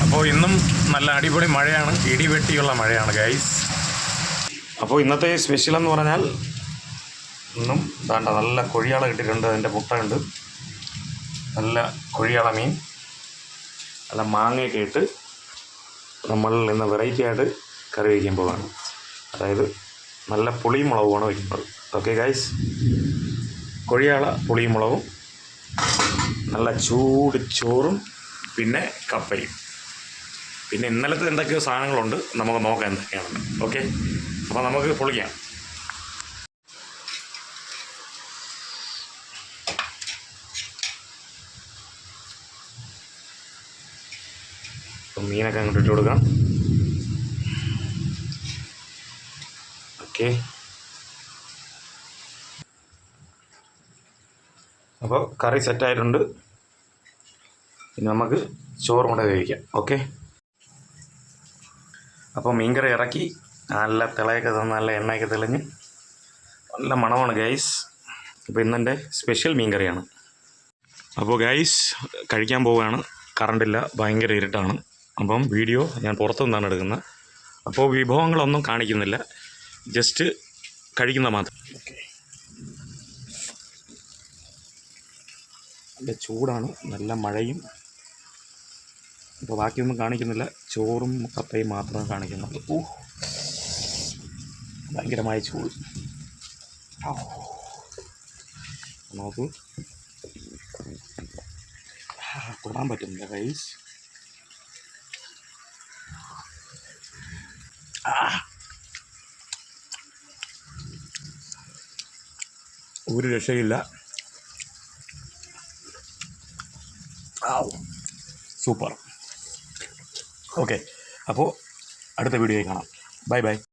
അപ്പോൾ ഇന്നും നല്ല അടിപൊളി മഴയാണ്, ഇടിവെട്ടിയുള്ള മഴയാണ് ഗൈസ്. അപ്പോൾ ഇന്നത്തെ സ്പെഷ്യൽ എന്ന് പറഞ്ഞാൽ ഇന്നും വേണ്ട നല്ല കൊഴിയാള കിട്ടിയിട്ടുണ്ട്, അതിൻ്റെ മുട്ടയുണ്ട്, നല്ല കൊഴിയാള മീൻ, നല്ല മാങ്ങയൊക്കെ ഇട്ട് നമ്മൾ ഇന്ന് വെറൈറ്റി ആയിട്ട് കറി വയ്ക്കാൻ പോവാണ്. അതായത് നല്ല പുളിയും മുളകുമാണ് വയ്ക്കുന്നത്. ഓക്കെ ഗൈസ്, കൊഴിയാള പുളിയും മുളകും, നല്ല ചൂട് ചോറും, പിന്നെ കപ്പയും, പിന്നെ ഇന്നലത്തെ എന്തൊക്കെയോ സാധനങ്ങളുണ്ട്, നമുക്ക് നോക്കാം എന്തൊക്കെയാണെന്ന്. ഓക്കെ, അപ്പോൾ നമുക്ക് പൊളിക്കാം. അപ്പം മീനൊക്കെ അങ്ങോട്ട് ഇട്ട് കൊടുക്കാം. ഓക്കെ, അപ്പോൾ കറി സെറ്റായിട്ടുണ്ട്. ഇനി നമുക്ക് ചോറും കൂടെ കഴിക്കാം. ഓക്കെ, അപ്പോൾ മീൻകറി ഇറക്കി നല്ല തിളയൊക്കെ തന്ന് നല്ല എണ്ണയൊക്കെ തെളിഞ്ഞ് നല്ല മണമാണ് ഗൈസ്. അപ്പോൾ ഇന്നെൻ്റെ സ്പെഷ്യൽ മീൻകറിയാണ്. അപ്പോൾ ഗൈസ് കഴിക്കാൻ പോവുകയാണ്. കറണ്ടില്ല, ഭയങ്കര ഇരുട്ടാണ്. അപ്പം വീഡിയോ ഞാൻ പുറത്തു നിന്നാണ് എടുക്കുന്നത്. അപ്പോൾ വിഭവങ്ങളൊന്നും കാണിക്കുന്നില്ല, ജസ്റ്റ് കഴിക്കുന്ന മാത്രം. ഓക്കെ, നല്ല ചൂടാണ്, നല്ല മഴയും. അപ്പോൾ ബാക്കിയൊന്നും കാണിക്കുന്നില്ല, ചോറും കപ്പയും മാത്രമേ കാണിക്കുന്നുള്ളൂ. ഭയങ്കരമായ ചൂട്. നോക്കൂ, തൊടാൻ പറ്റുന്നില്ല ഗൈസ്. ഒരു രക്ഷയില്ല. സൂപ്പർ. ഓക്കെ, അപ്പോൾ അടുത്ത വീഡിയോയിൽ കാണാം. Bye bye.